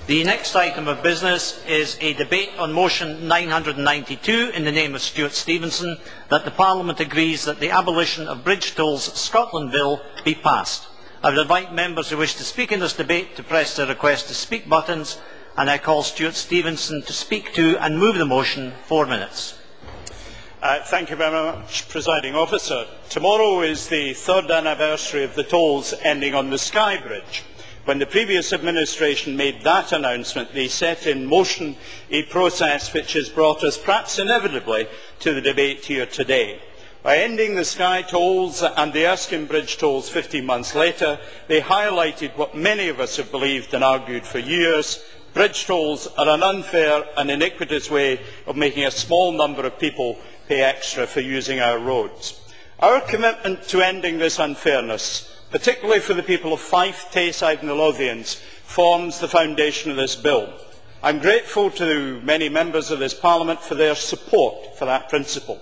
The next item of business is a debate on motion 992 in the name of Stewart Stevenson that the Parliament agrees that the Abolition of Bridge Tolls Scotland Bill be passed. I would invite members who wish to speak in this debate to press the request to speak buttons, and I call Stewart Stevenson to speak to and move the motion. 4 minutes. Thank you very much, Presiding Officer. Tomorrow is the third anniversary of the tolls ending on the Skye Bridge. When the previous administration made that announcement, they set in motion a process which has brought us, perhaps inevitably, to the debate here today. By ending the Skye tolls and the Erskine Bridge tolls 15 months later, they highlighted what many of us have believed and argued for years. Bridge tolls are an unfair and iniquitous way of making a small number of people pay extra for using our roads. Our commitment to ending this unfairness, particularly for the people of Fife, Tayside and the Lothians, forms the foundation of this bill. I am grateful to many members of this Parliament for their support for that principle.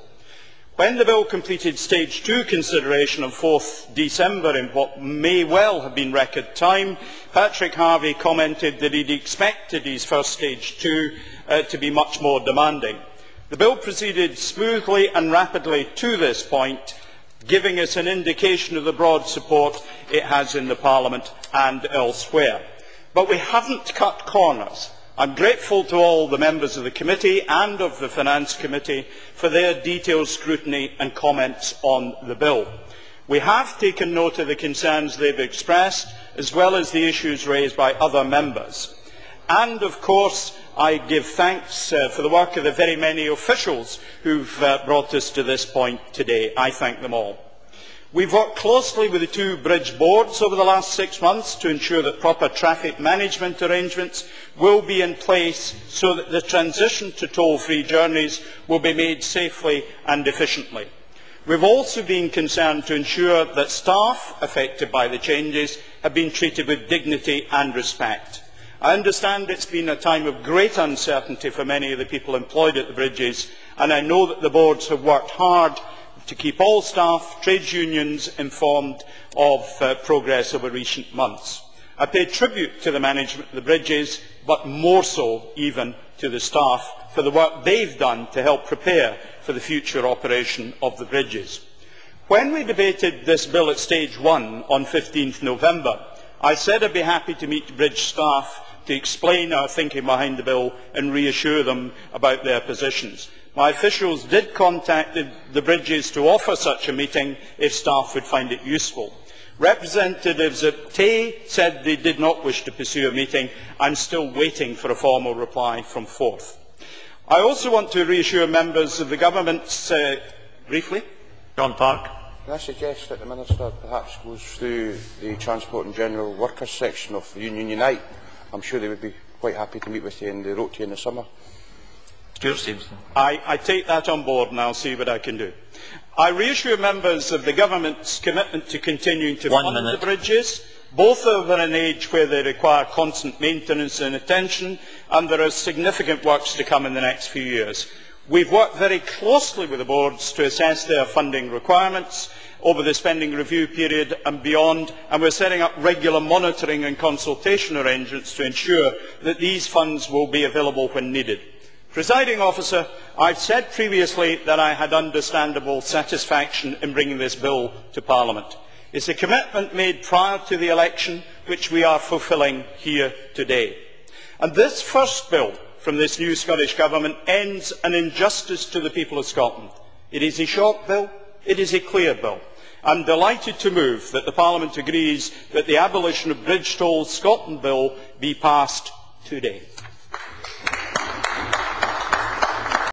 When the bill completed stage 2 consideration on 4th December in what may well have been record time, Patrick Harvey commented that he expected his first stage 2 to be much more demanding. The bill proceeded smoothly and rapidly to this point, giving us an indication of the broad support it has in the Parliament and elsewhere. But we haven't cut corners. I am grateful to all the members of the committee and of the Finance Committee for their detailed scrutiny and comments on the bill. We have taken note of the concerns they have expressed, as well as the issues raised by other members. And, of course, I give thanks for the work of the very many officials who have brought us to this point today. I thank them all. We have worked closely with the two bridge boards over the last 6 months to ensure that proper traffic management arrangements will be in place so that the transition to toll-free journeys will be made safely and efficiently. We have also been concerned to ensure that staff affected by the changes have been treated with dignity and respect. I understand it has been a time of great uncertainty for many of the people employed at the bridges, and I know that the boards have worked hard to keep all staff, trades unions informed of progress over recent months. I pay tribute to the management of the bridges, but more so even to the staff for the work they have done to help prepare for the future operation of the bridges. When we debated this bill at stage 1 on 15 November, I said I would be happy to meet bridge staff to explain our thinking behind the bill and reassure them about their positions. My officials did contact the bridges to offer such a meeting if staff would find it useful. Representatives at Tay said they did not wish to pursue a meeting. I am still waiting for a formal reply from Forth. I also want to reassure members of the government's briefly. John Park. Can I suggest that the Minister perhaps goes through the Transport and General Workers section of Union Unite? I am sure they would be quite happy to meet with you, and they wrote to you in the summer. Stewart Stevenson. I take that on board and I will see what I can do. I reassure members of the government's commitment to continuing to fund the bridges. Both are at an age where they require constant maintenance and attention, and there are significant works to come in the next few years. We have worked very closely with the boards to assess their funding requirements over the spending review period and beyond, and we are setting up regular monitoring and consultation arrangements to ensure that these funds will be available when needed. Presiding Officer, I have said previously that I had understandable satisfaction in bringing this bill to Parliament. It is a commitment made prior to the election which we are fulfilling here today. And this first bill from this new Scottish Government ends an injustice to the people of Scotland. It is a short bill. It is a clear bill. I am delighted to move that the Parliament agrees that the Abolition of Bridge Tolls Scotland Bill be passed today.